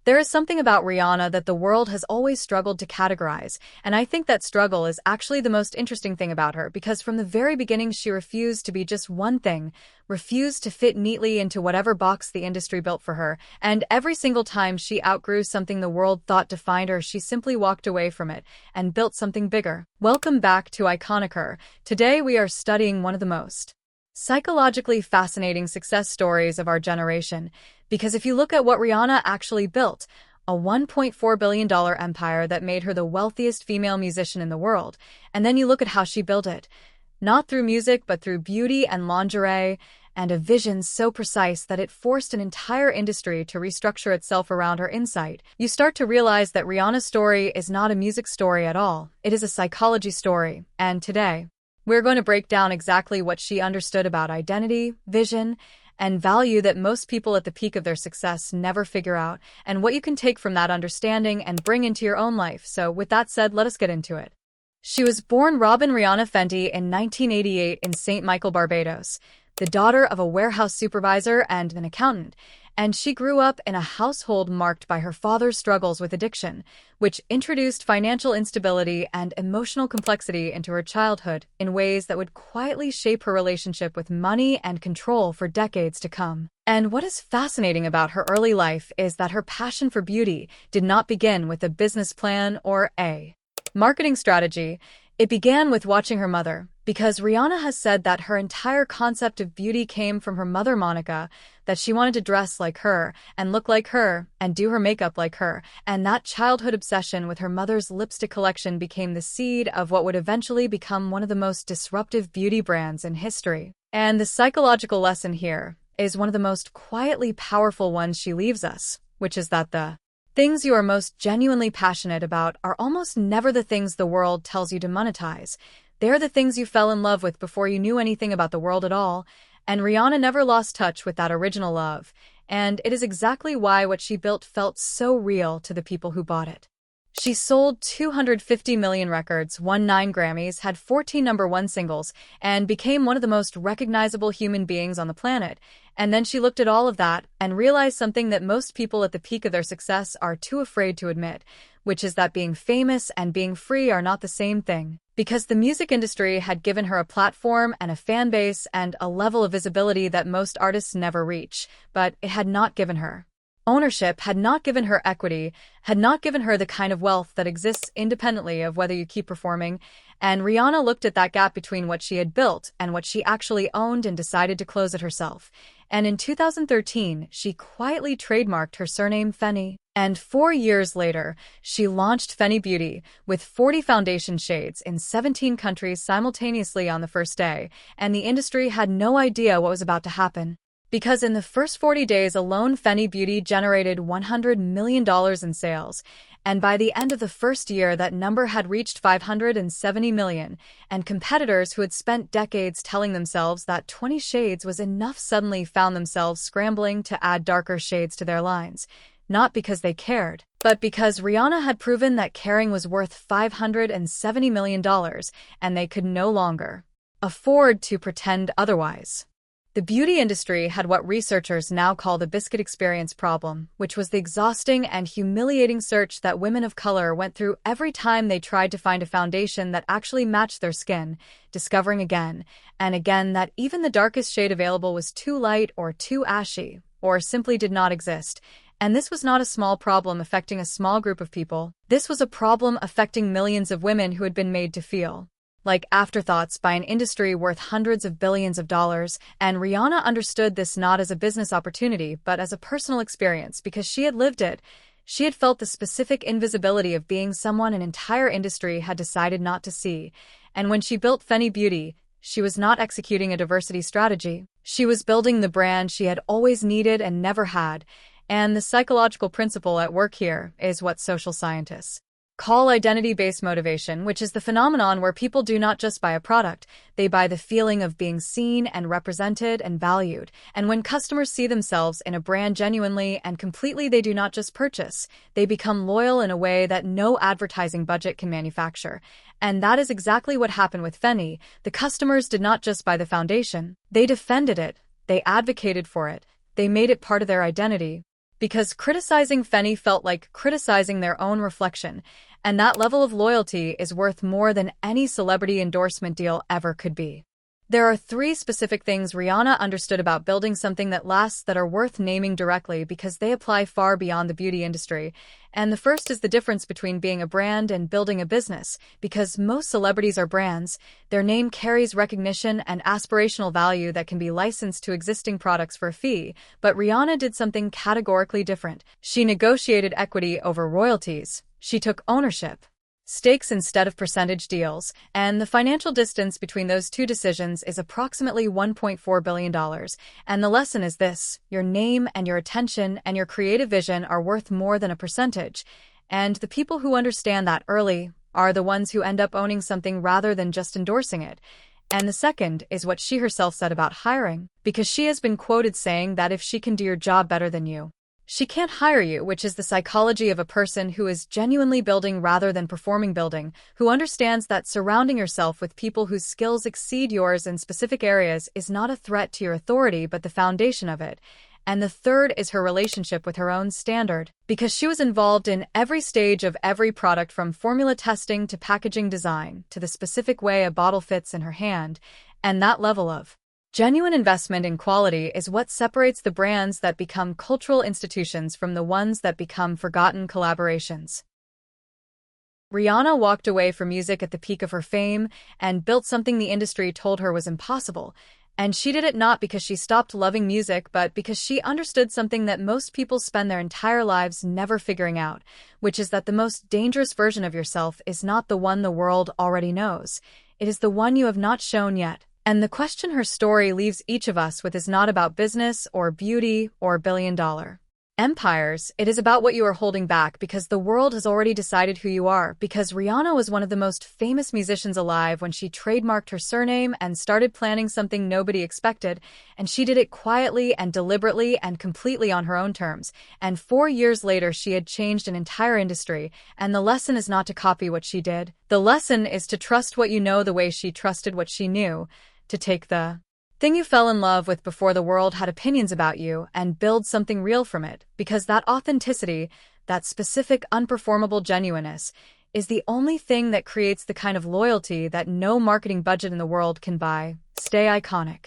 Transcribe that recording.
There is something about Rihanna that the world has always struggled to categorize, and I think that struggle is actually the most interesting thing about her because from the very beginning she refused to be just one thing, refused to fit neatly into whatever box the industry built for her, and every single time she outgrew something the world thought defined her, she simply walked away from it and built something bigger. Welcome back to Iconic Her. Today we are studying one of the most psychologically fascinating success stories of our generation. Because if you look at what Rihanna actually built, a $1.4 billion empire that made her the wealthiest female musician in the world, and then you look at how she built it, not through music but through beauty and lingerie, and a vision so precise that it forced an entire industry to restructure itself around her insight, you start to realize that Rihanna's story is not a music story at all. It is a psychology story, and today, we're going to break down exactly what she understood about identity, vision, and value that most people at the peak of their success never figure out, and what you can take from that understanding and bring into your own life. So with that said, let us get into it. She was born Robin Rihanna Fenty in 1988 in St. Michael, Barbados, the daughter of a warehouse supervisor and an accountant, and she grew up in a household marked by her father's struggles with addiction, which introduced financial instability and emotional complexity into her childhood in ways that would quietly shape her relationship with money and control for decades to come. And what is fascinating about her early life is that her passion for beauty did not begin with a business plan or a marketing strategy. It began with watching her mother, because Rihanna has said that her entire concept of beauty came from her mother Monica, that she wanted to dress like her, and look like her, and do her makeup like her, and that childhood obsession with her mother's lipstick collection became the seed of what would eventually become one of the most disruptive beauty brands in history. And the psychological lesson here is one of the most quietly powerful ones she leaves us, which is that the things you are most genuinely passionate about are almost never the things the world tells you to monetize. They're the things you fell in love with before you knew anything about the world at all, and Rihanna never lost touch with that original love, and it is exactly why what she built felt so real to the people who bought it. She sold 250 million records, won 9 Grammys, had 14 #1 singles, and became one of the most recognizable human beings on the planet. And then she looked at all of that and realized something that most people at the peak of their success are too afraid to admit, which is that being famous and being free are not the same thing. Because the music industry had given her a platform and a fan base and a level of visibility that most artists never reach, but it had not given her ownership, had not given her equity, had not given her the kind of wealth that exists independently of whether you keep performing, and Rihanna looked at that gap between what she had built and what she actually owned and decided to close it herself. And in 2013, she quietly trademarked her surname Fenty. And 4 years later, she launched Fenty Beauty with 40 foundation shades in 17 countries simultaneously on the first day, and the industry had no idea what was about to happen. Because in the first 40 days alone, Fenty Beauty generated $100 million in sales, and by the end of the first year that number had reached 570 million, and competitors who had spent decades telling themselves that 20 shades was enough suddenly found themselves scrambling to add darker shades to their lines, not because they cared, but because Rihanna had proven that caring was worth $570 million, and they could no longer afford to pretend otherwise. The beauty industry had what researchers now call the biscuit experience problem, which was the exhausting and humiliating search that women of color went through every time they tried to find a foundation that actually matched their skin, discovering again and again that even the darkest shade available was too light or too ashy, or simply did not exist. And this was not a small problem affecting a small group of people. This was a problem affecting millions of women who had been made to feel like afterthoughts by an industry worth hundreds of billions of dollars, and Rihanna understood this not as a business opportunity but as a personal experience because she had lived it. She had felt the specific invisibility of being someone an entire industry had decided not to see, and when she built Fenty Beauty, she was not executing a diversity strategy. She was building the brand she had always needed and never had, and the psychological principle at work here is what social scientists call identity-based motivation, which is the phenomenon where people do not just buy a product, they buy the feeling of being seen and represented and valued. And when customers see themselves in a brand genuinely and completely, they do not just purchase, they become loyal in a way that no advertising budget can manufacture. And that is exactly what happened with Fenty. The customers did not just buy the foundation, they defended it, they advocated for it, they made it part of their identity. because criticizing Fenty felt like criticizing their own reflection, and that level of loyalty is worth more than any celebrity endorsement deal ever could be. There are three specific things Rihanna understood about building something that lasts that are worth naming directly because they apply far beyond the beauty industry. And the first is the difference between being a brand and building a business, because most celebrities are brands. Their name carries recognition and aspirational value that can be licensed to existing products for a fee, but Rihanna did something categorically different. She negotiated equity over royalties. She took ownership. Stakes instead of percentage deals, and the financial distance between those two decisions is approximately $1.4 billion. And the lesson is this: your name and your attention and your creative vision are worth more than a percentage. And the people who understand that early are the ones who end up owning something rather than just endorsing it. And the second is what she herself said about hiring, because she has been quoted saying that if she can do your job better than you, she can't hire you, which is the psychology of a person who is genuinely building rather than performing building, who understands that surrounding yourself with people whose skills exceed yours in specific areas is not a threat to your authority but the foundation of it. And the third is her relationship with her own standard, because she was involved in every stage of every product from formula testing to packaging design to the specific way a bottle fits in her hand, and that level of genuine investment in quality is what separates the brands that become cultural institutions from the ones that become forgotten collaborations. Rihanna walked away from music at the peak of her fame and built something the industry told her was impossible. And she did it not because she stopped loving music, but because she understood something that most people spend their entire lives never figuring out, which is that the most dangerous version of yourself is not the one the world already knows. It is the one you have not shown yet. And the question her story leaves each of us with is not about business or beauty or billion-dollar empires. It is about what you are holding back because the world has already decided who you are, because Rihanna was one of the most famous musicians alive when she trademarked her surname and started planning something nobody expected, and she did it quietly and deliberately and completely on her own terms. And 4 years later, she had changed an entire industry, and the lesson is not to copy what she did. The lesson is to trust what you know the way she trusted what she knew, to take the thing you fell in love with before the world had opinions about you and build something real from it, because that authenticity, that specific unperformable genuineness, is the only thing that creates the kind of loyalty that no marketing budget in the world can buy. Stay iconic.